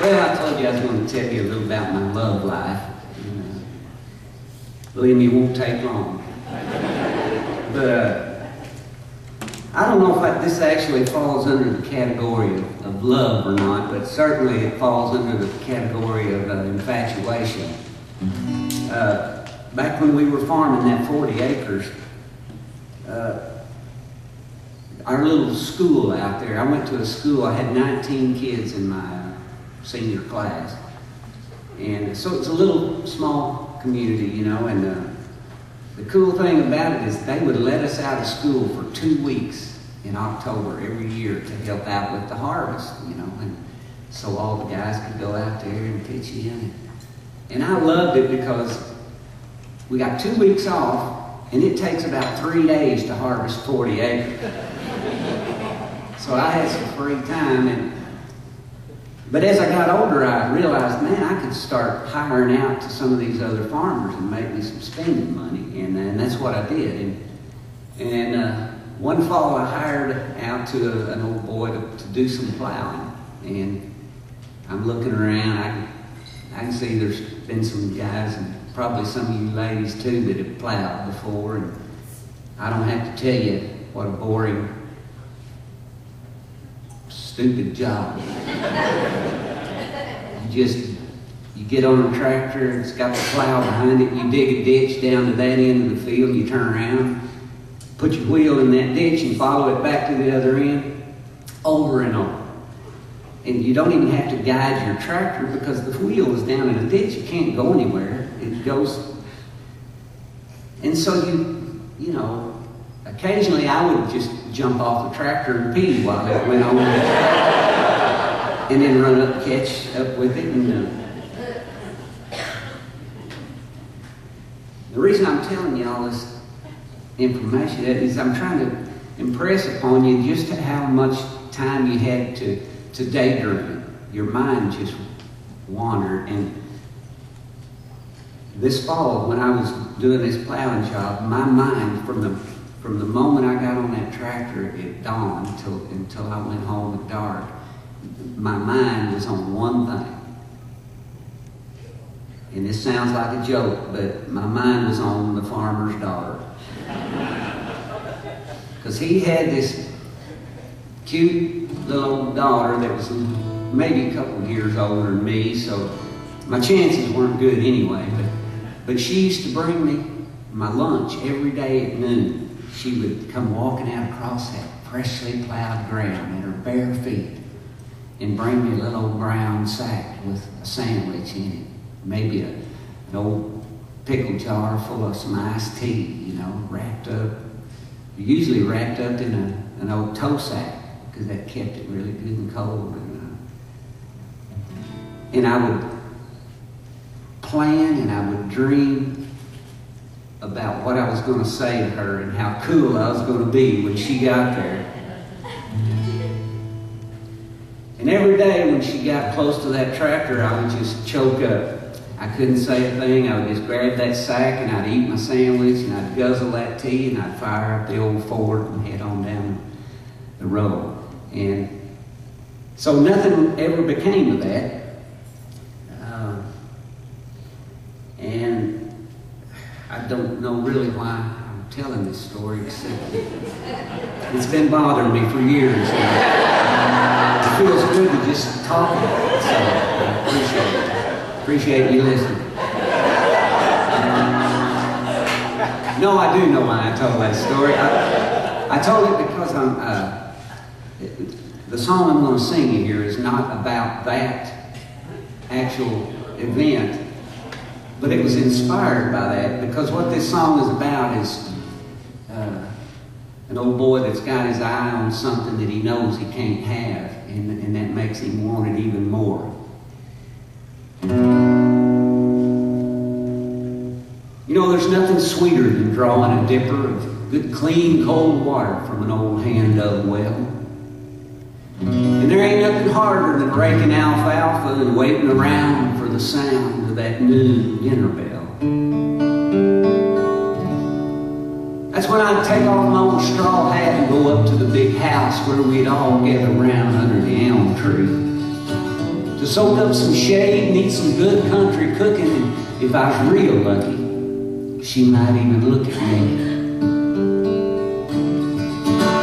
Well, I told you I was going to tell you a little about my love life. Believe me, it won't take long. But I don't know if this actually falls under the category of love or not, but certainly it falls under the category of infatuation. Back when we were farming that 40 acres, our little school out there, I went to a school, I had 19 kids in my senior class. And so it's a little small community, you know, and the cool thing about it is they would let us out of school for 2 weeks in October every year to help out with the harvest, you know, and so all the guys could go out there and pitch in. And I loved it because we got 2 weeks off, and it takes about 3 days to harvest 40 acres. So I had some free time, but as I got older, I realized, man, I could start hiring out to some of these other farmers and make me some spending money, and that's what I did. And one fall, I hired out to an old boy to do some plowing, and I'm looking around. I can see there's been some guys, and probably some of you ladies too, that have plowed before, and I don't have to tell you what a boring, stupid job. You get on a tractor, it's got the plow behind it, you dig a ditch down to that end of the field, you turn around, put your wheel in that ditch and follow it back to the other end, over and over. And you don't even have to guide your tractor because the wheel is down in a ditch, you can't go anywhere. It goes, and so you know, occasionally I would just jump off the tractor and pee while it went on, and then run up, catch up with it. And the reason I'm telling you all this information is I'm trying to impress upon you just how much time you had to daydream. Your mind just wandered. And this fall, when I was doing this plowing job, my mind, from the moment I got on that tractor at dawn until I went home at dark, my mind was on one thing. And this sounds like a joke, but my mind was on the farmer's daughter. Because he had this cute little daughter that was maybe a couple of years older than me, so my chances weren't good anyway. But she used to bring me my lunch every day at noon. She would come walking out across that freshly plowed ground in her bare feet and bring me a little old brown sack with a sandwich in it. Maybe an old pickle jar full of some iced tea, you know, wrapped up, usually wrapped up in an old tow sack, because that kept it really good and cold. And I would plan and I would dream about what I was going to say to her and how cool I was going to be when she got there. And every day when she got close to that tractor, I would just choke up. I couldn't say a thing. I would just grab that sack and I'd eat my sandwich and I'd guzzle that tea and I'd fire up the old Ford and head on down the road. And so nothing ever became of that. And I don't know really why I'm telling this story, except it's been bothering me for years. It feels good to just talk about it, so I appreciate you listening. No, I do know why I told that story. I told it because the song I'm going to sing you here is not about that actual event, but it was inspired by that, because what this song is about is an old boy that's got his eye on something that he knows he can't have, and that makes him want it even more. You know, there's nothing sweeter than drawing a dipper of good, clean, cold water from an old hand-dug well. And there ain't nothing harder than raking alfalfa and waiting around for the sound of that noon dinner bell. That's when I'd take off my old straw hat and go up to the big house where we'd all gather around under the elm tree to soak up some shade and eat some good country cooking, and if I was real lucky, she might even look at me.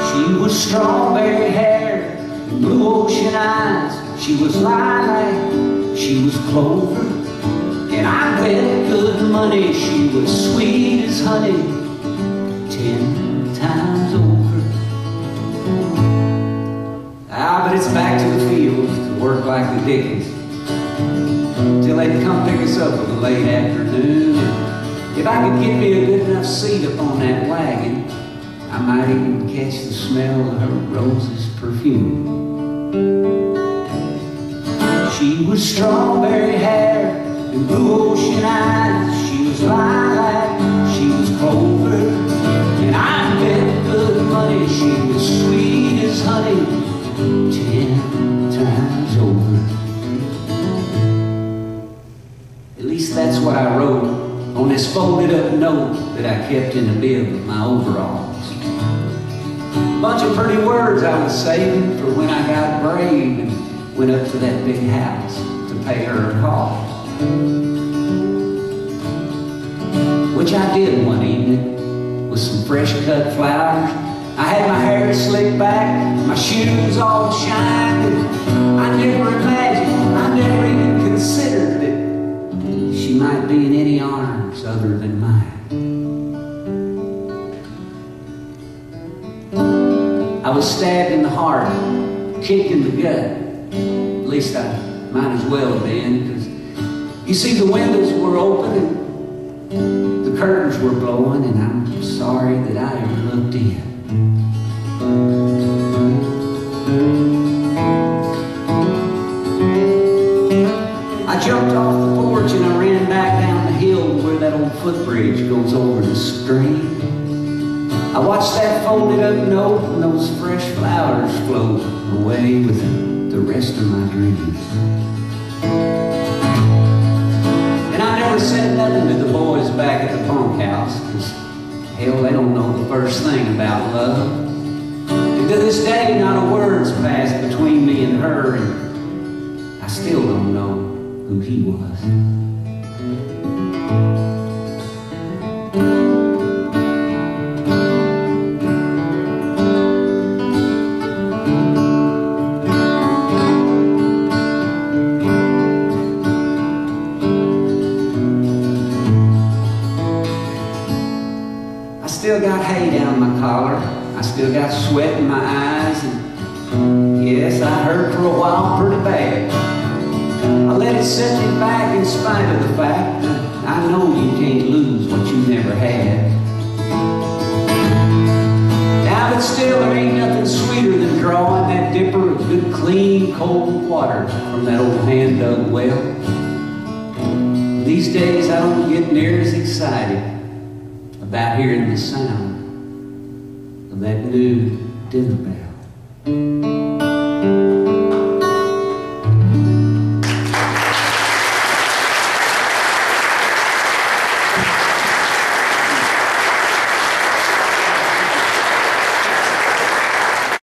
She was strawberry hair and blue ocean eyes. She was lilac, she was clover, and I bet good money she was sweet as honey 10 times over. Ah, but it's back to the fields to work like the Dickens, till they'd come pick us up in the late afternoon. And if I could get me a good enough seat up on that wagon, I might even catch the smell of her rose's perfume. She was strawberry hair and blue ocean eyes. She was lilac, she was clover, and I bet good money she was sweet as honey 10 times over. At least that's what I wrote on this folded up note that I kept in the bib of my overalls. Bunch of pretty words I was saving for when I got brave and went up to that big house to pay her a call. Which I did one evening with some fresh cut flowers. I had my hair slicked back, my shoes all shined. I never imagined, I never even considered that she might be in any arms other than mine. I was stabbed in the heart, kicked in the gut. At least I might as well have been, because you see the windows were open and the curtains were blowing, and I'm sorry that I ever looked in. I jumped off the porch and I ran back down the hill where that old footbridge goes over the stream. I watched that folded up note and those fresh flowers float away with the rest of my dreams. And I never said nothing to the boys back at the bunkhouse, because hell, they don't know the first thing about love. And to this day, not a word's passed between me and her, and I still don't know who he was. I still got hay down my collar, I still got sweat in my eyes, and yes, I hurt for a while pretty bad. I let it set me back in spite of the fact that I know you can't lose what you never had. Now, but still, there ain't nothing sweeter than drawing that dipper of good, clean, cold water from that old hand-dug well. These days, I don't get near as excited about hearing the sound of that new dinner bell.